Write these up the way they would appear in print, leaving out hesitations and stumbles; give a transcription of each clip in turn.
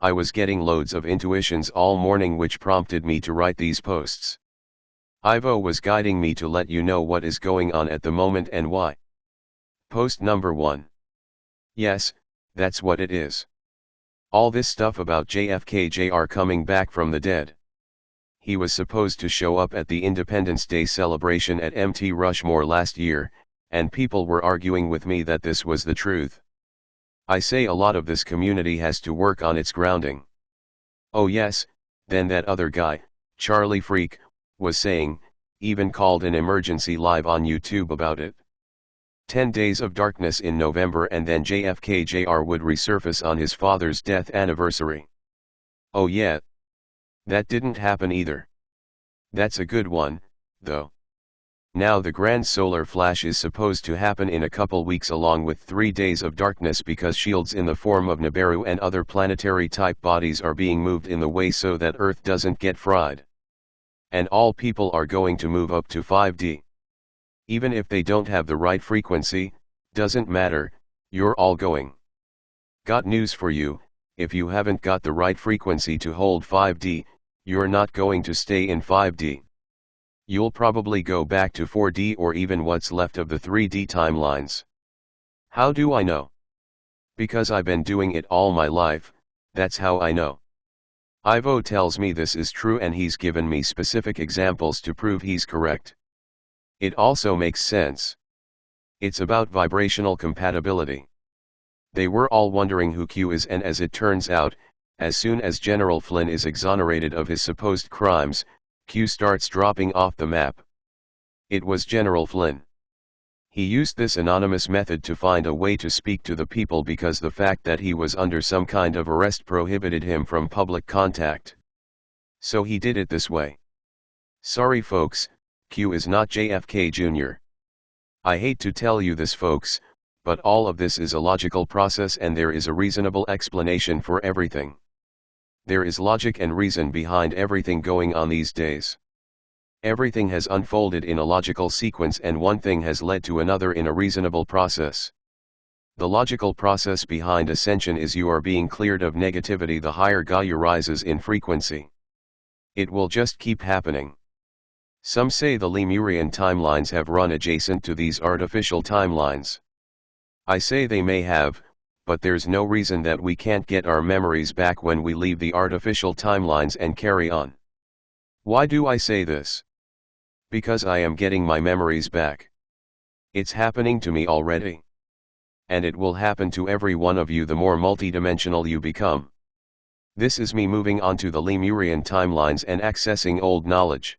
I was getting loads of intuitions all morning which prompted me to write these posts. Ivo was guiding me to let you know what is going on at the moment and why. Post number 1. Yes, that's what it is. All this stuff about JFK Jr. coming back from the dead. He was supposed to show up at the Independence Day celebration at MT Rushmore last year, and people were arguing with me that this was the truth. I say a lot of this community has to work on its grounding. Oh yes, then that other guy, Charlie Freak, was saying, even called an emergency live on YouTube about it. 10 days of darkness in November and then JFK Jr. would resurface on his father's death anniversary. Oh yeah. That didn't happen either. That's a good one, though. Now the grand solar flash is supposed to happen in a couple weeks along with 3 days of darkness because shields in the form of Nibiru and other planetary type bodies are being moved in the way so that Earth doesn't get fried. And all people are going to move up to 5D. Even if they don't have the right frequency, doesn't matter, you're all going. Got news for you, if you haven't got the right frequency to hold 5D, you're not going to stay in 5D. You'll probably go back to 4D or even what's left of the 3D timelines. How do I know? Because I've been doing it all my life, that's how I know. Ivo tells me this is true and he's given me specific examples to prove he's correct. It also makes sense. It's about vibrational compatibility. They were all wondering who Q is, and as it turns out, as soon as General Flynn is exonerated of his supposed crimes, Q starts dropping off the map. It was General Flynn. He used this anonymous method to find a way to speak to the people because the fact that he was under some kind of arrest prohibited him from public contact. So he did it this way. Sorry folks, Q is not JFK Jr. I hate to tell you this folks, but all of this is a logical process and there is a reasonable explanation for everything. There is logic and reason behind everything going on these days. Everything has unfolded in a logical sequence and one thing has led to another in a reasonable process. The logical process behind ascension is you are being cleared of negativity the higher Gaia rises in frequency. It will just keep happening. Some say the Lemurian timelines have run adjacent to these artificial timelines. I say they may have, but there's no reason that we can't get our memories back when we leave the artificial timelines and carry on. Why do I say this? Because I am getting my memories back. It's happening to me already. And it will happen to every one of you the more multidimensional you become. This is me moving onto the Lemurian timelines and accessing old knowledge.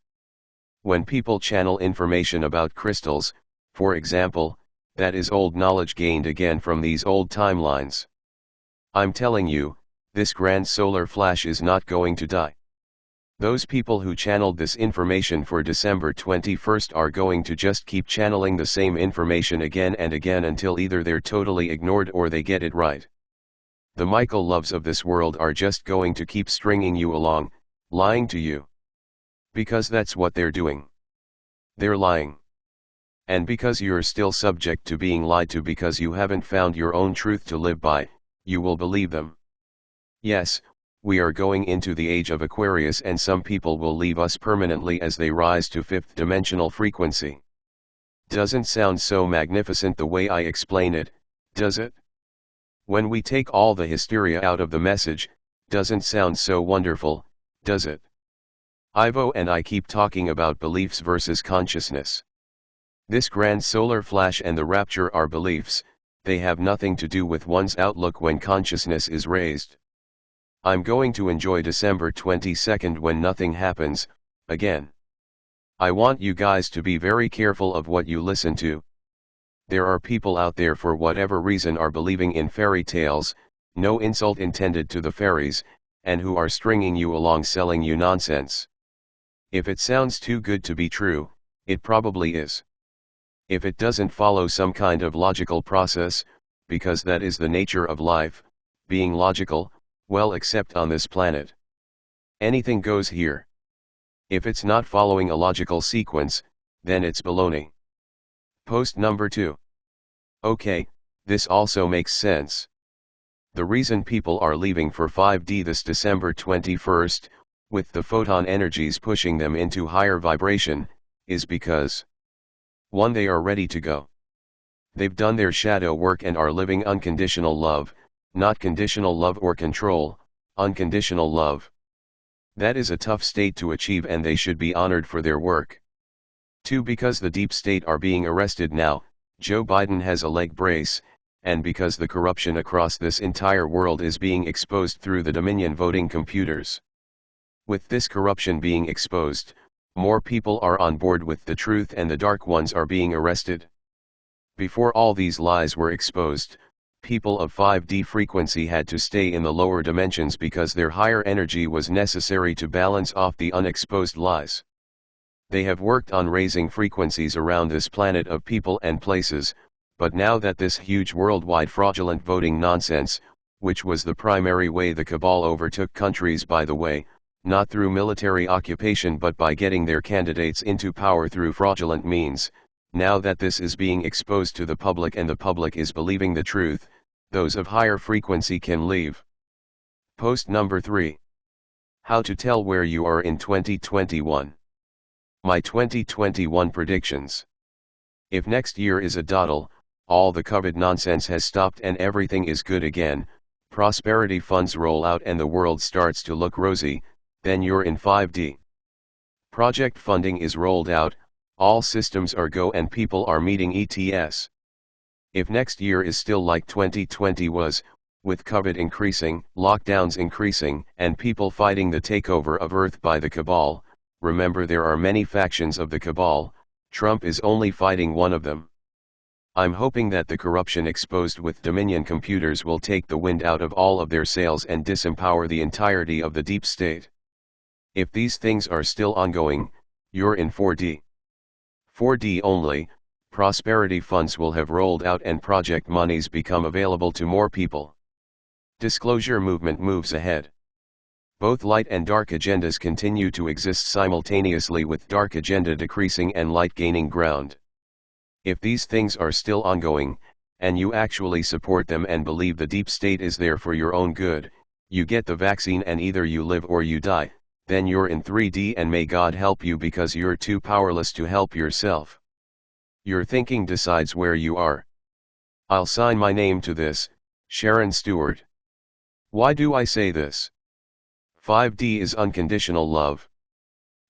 When people channel information about crystals, for example, that is old knowledge gained again from these old timelines. I'm telling you, this grand solar flash is not going to die. Those people who channeled this information for December 21st are going to just keep channeling the same information again and again until either they're totally ignored or they get it right. The Michael Loves of this world are just going to keep stringing you along, lying to you. Because that's what they're doing. They're lying. And because you're still subject to being lied to because you haven't found your own truth to live by, you will believe them. Yes, we are going into the age of Aquarius and some people will leave us permanently as they rise to fifth dimensional frequency. Doesn't sound so magnificent the way I explain it, does it? When we take all the hysteria out of the message, doesn't sound so wonderful, does it? Ivo and I keep talking about beliefs versus consciousness. This grand solar flash and the rapture are beliefs, they have nothing to do with one's outlook when consciousness is raised. I'm going to enjoy December 22nd when nothing happens, again. I want you guys to be very careful of what you listen to. There are people out there for whatever reason are believing in fairy tales, no insult intended to the fairies, and who are stringing you along selling you nonsense. If it sounds too good to be true, it probably is. If it doesn't follow some kind of logical process, because that is the nature of life, being logical, well except on this planet. Anything goes here. If it's not following a logical sequence, then it's baloney. Post number 2. Okay, this also makes sense. The reason people are leaving for 5D this December 21st, with the photon energies pushing them into higher vibration, is because 1. They are ready to go. They've done their shadow work and are living unconditional love, not conditional love or control, unconditional love. That is a tough state to achieve and they should be honored for their work. 2. Because the deep state are being arrested now, Joe Biden has a leg brace, and because the corruption across this entire world is being exposed through the Dominion voting computers. With this corruption being exposed, more people are on board with the truth and the dark ones are being arrested. Before all these lies were exposed, people of 5D frequency had to stay in the lower dimensions because their higher energy was necessary to balance off the unexposed lies. They have worked on raising frequencies around this planet of people and places, but now that this huge worldwide fraudulent voting nonsense, which was the primary way the cabal overtook countries by the way, not through military occupation but by getting their candidates into power through fraudulent means, now that this is being exposed to the public and the public is believing the truth, those of higher frequency can leave. Post number 3. How to tell where you are in 2021. My 2021 predictions. If next year is a dawdle, all the COVID nonsense has stopped and everything is good again, prosperity funds roll out and the world starts to look rosy, then you're in 5D. Project funding is rolled out, all systems are go and people are meeting ETS. If next year is still like 2020 was, with COVID increasing, lockdowns increasing, and people fighting the takeover of Earth by the cabal, remember there are many factions of the cabal, Trump is only fighting one of them. I'm hoping that the corruption exposed with Dominion computers will take the wind out of all of their sails and disempower the entirety of the deep state. If these things are still ongoing, you're in 4D. 4D only, prosperity funds will have rolled out and project monies become available to more people. Disclosure movement moves ahead. Both light and dark agendas continue to exist simultaneously with dark agenda decreasing and light gaining ground. If these things are still ongoing, and you actually support them and believe the deep state is there for your own good, you get the vaccine and either you live or you die, then you're in 3D and may God help you because you're too powerless to help yourself. Your thinking decides where you are. I'll sign my name to this, Sheran Stewart. Why do I say this? 5D is unconditional love.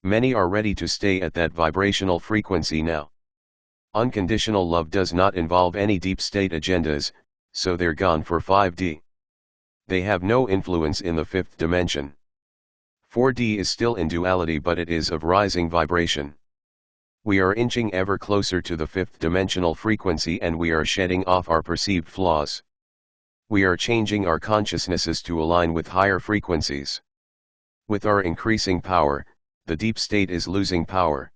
Many are ready to stay at that vibrational frequency now. Unconditional love does not involve any deep state agendas, so they're gone for 5D. They have no influence in the fifth dimension. 4D is still in duality but it is of rising vibration. We are inching ever closer to the fifth dimensional frequency and we are shedding off our perceived flaws. We are changing our consciousnesses to align with higher frequencies. With our increasing power, the deep state is losing power.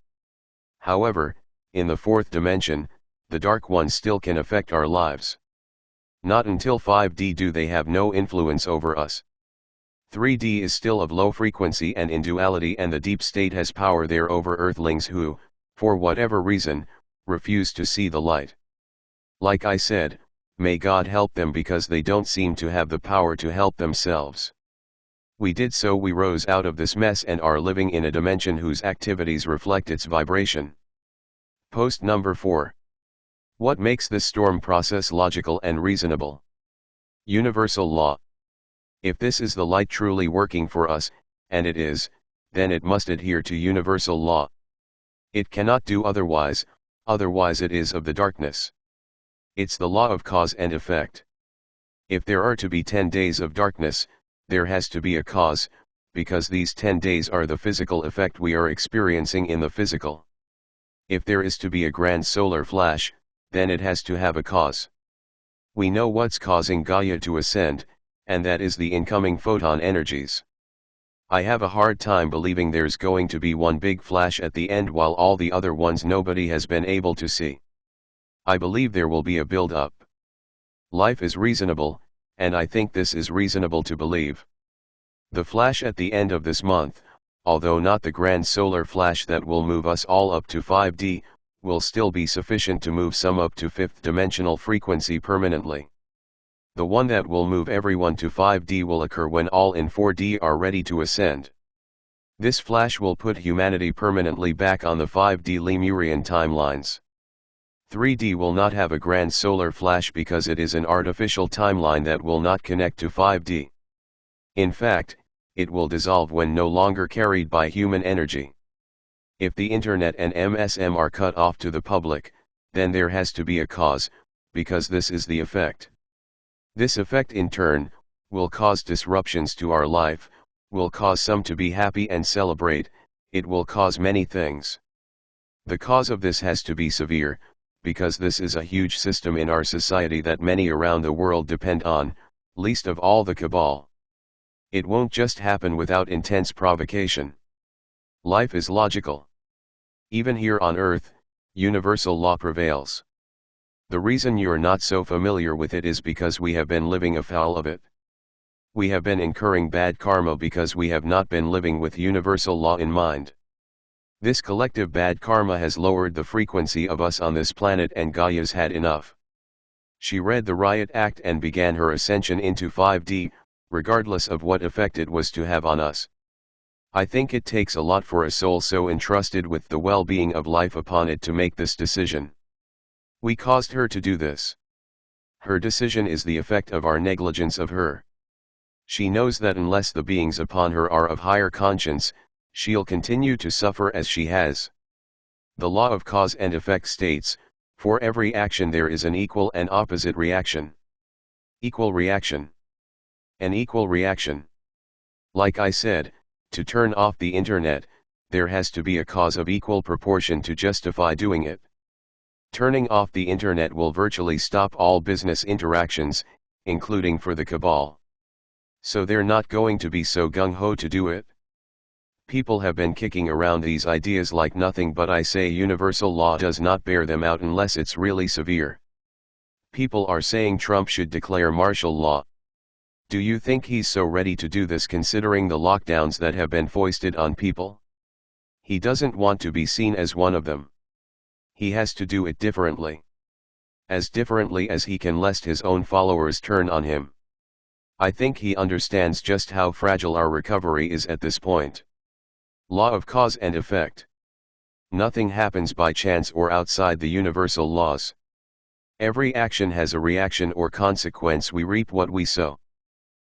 However, in the fourth dimension, the dark ones still can affect our lives. Not until 5D do they have no influence over us. 3D is still of low frequency and in duality and the deep state has power there over earthlings who, for whatever reason, refuse to see the light. Like I said, may God help them because they don't seem to have the power to help themselves. We did so we rose out of this mess and are living in a dimension whose activities reflect its vibration. Post number 4. What makes this storm process logical and reasonable? Universal law. If this is the light truly working for us, and it is, then it must adhere to universal law. It cannot do otherwise, otherwise it is of the darkness. It's the law of cause and effect. If there are to be 10 days of darkness, there has to be a cause, because these 10 days are the physical effect we are experiencing in the physical. If there is to be a grand solar flash, then it has to have a cause. We know what's causing Gaia to ascend, and that is the incoming photon energies. I have a hard time believing there's going to be one big flash at the end while all the other ones nobody has been able to see. I believe there will be a build-up. Life is reasonable, and I think this is reasonable to believe. The flash at the end of this month, although not the grand solar flash that will move us all up to 5D, will still be sufficient to move some up to fifth dimensional frequency permanently. The one that will move everyone to 5D will occur when all in 4D are ready to ascend. This flash will put humanity permanently back on the 5D Lemurian timelines. 3D will not have a grand solar flash because it is an artificial timeline that will not connect to 5D. In fact, it will dissolve when no longer carried by human energy. If the internet and MSM are cut off to the public, then there has to be a cause, because this is the effect. This effect in turn, will cause disruptions to our life, will cause some to be happy and celebrate, it will cause many things. The cause of this has to be severe, because this is a huge system in our society that many around the world depend on, least of all the cabal. It won't just happen without intense provocation. Life is logical. Even here on Earth, universal law prevails. The reason you're not so familiar with it is because we have been living afoul of it. We have been incurring bad karma because we have not been living with universal law in mind. This collective bad karma has lowered the frequency of us on this planet, and Gaia's had enough. She read the Riot Act and began her ascension into 5D, regardless of what effect it was to have on us. I think it takes a lot for a soul so entrusted with the well-being of life upon it to make this decision. We caused her to do this. Her decision is the effect of our negligence of her. She knows that unless the beings upon her are of higher conscience, she'll continue to suffer as she has. The law of cause and effect states, for every action there is an equal and opposite reaction. Equal reaction. An equal reaction. Like I said, to turn off the internet, there has to be a cause of equal proportion to justify doing it. Turning off the internet will virtually stop all business interactions, including for the cabal. So they're not going to be so gung-ho to do it. People have been kicking around these ideas like nothing, but I say universal law does not bear them out unless it's really severe. People are saying Trump should declare martial law. Do you think he's so ready to do this considering the lockdowns that have been foisted on people? He doesn't want to be seen as one of them. He has to do it differently. As differently as he can, lest his own followers turn on him. I think he understands just how fragile our recovery is at this point. Law of cause and effect. Nothing happens by chance or outside the universal laws. Every action has a reaction or consequence. We reap what we sow.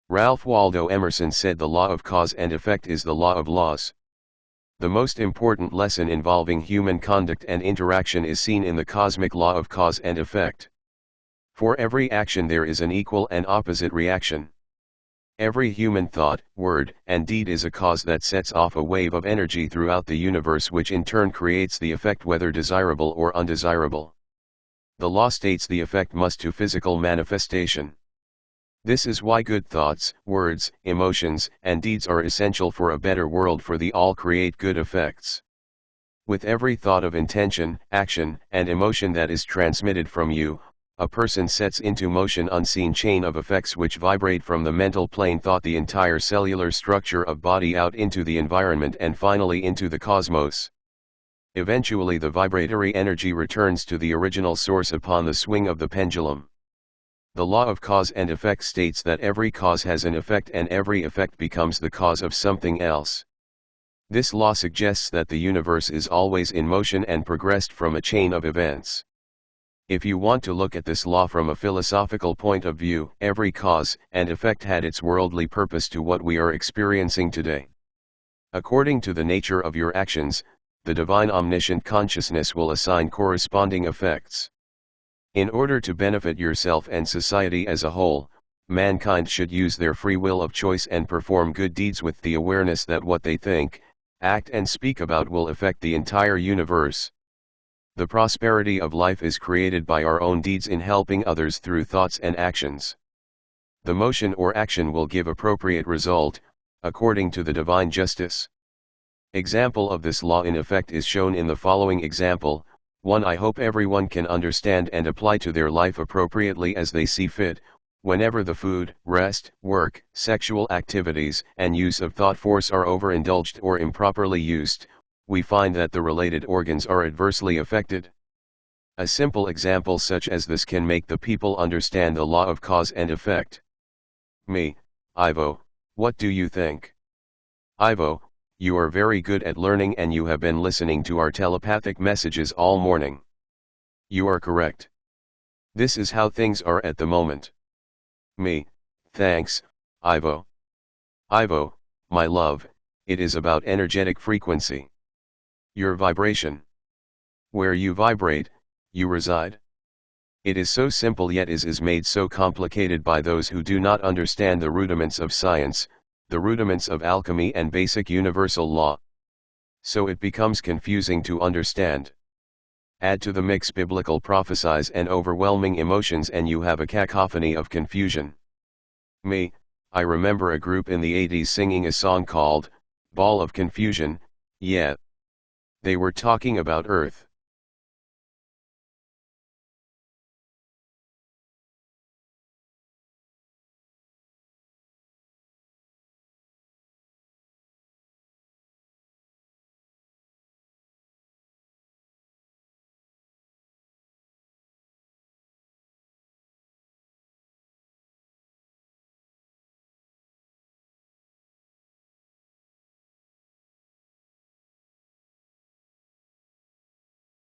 Ralph Waldo Emerson said the law of cause and effect is the law of laws. The most important lesson involving human conduct and interaction is seen in the cosmic law of cause and effect. For every action there is an equal and opposite reaction. Every human thought, word, and deed is a cause that sets off a wave of energy throughout the universe, which in turn creates the effect, whether desirable or undesirable. The law states the effect must to physical manifestation. This is why good thoughts, words, emotions, and deeds are essential for a better world, for they all create good effects. With every thought of intention, action, and emotion that is transmitted from you, a person sets into motion unseen chain of effects which vibrate from the mental plane thought, the entire cellular structure of body, out into the environment, and finally into the cosmos. Eventually the vibratory energy returns to the original source upon the swing of the pendulum. The law of cause and effect states that every cause has an effect and every effect becomes the cause of something else. This law suggests that the universe is always in motion and progressed from a chain of events. If you want to look at this law from a philosophical point of view, every cause and effect had its worldly purpose to what we are experiencing today. According to the nature of your actions, the divine omniscient consciousness will assign corresponding effects. In order to benefit yourself and society as a whole, mankind should use their free will of choice and perform good deeds with the awareness that what they think, act, and speak about will affect the entire universe. The prosperity of life is created by our own deeds in helping others through thoughts and actions. The motion or action will give appropriate result, according to the divine justice. Example of this law in effect is shown in the following example, one I hope everyone can understand and apply to their life appropriately as they see fit. Whenever the food, rest, work, sexual activities, and use of thought force are overindulged or improperly used, we find that the related organs are adversely affected. A simple example such as this can make the people understand the law of cause and effect. Me, Ivo, what do you think? Ivo, you are very good at learning and you have been listening to our telepathic messages all morning. You are correct. This is how things are at the moment. Me, thanks, Ivo. Ivo, my love, it is about energetic frequency. Your vibration. Where you vibrate, you reside. It is so simple yet is made so complicated by those who do not understand the rudiments of science, the rudiments of alchemy and basic universal law. So it becomes confusing to understand. Add to the mix biblical prophecies and overwhelming emotions and you have a cacophony of confusion. Me, I remember a group in the 80s singing a song called, Ball of Confusion, yeah. They were talking about Earth.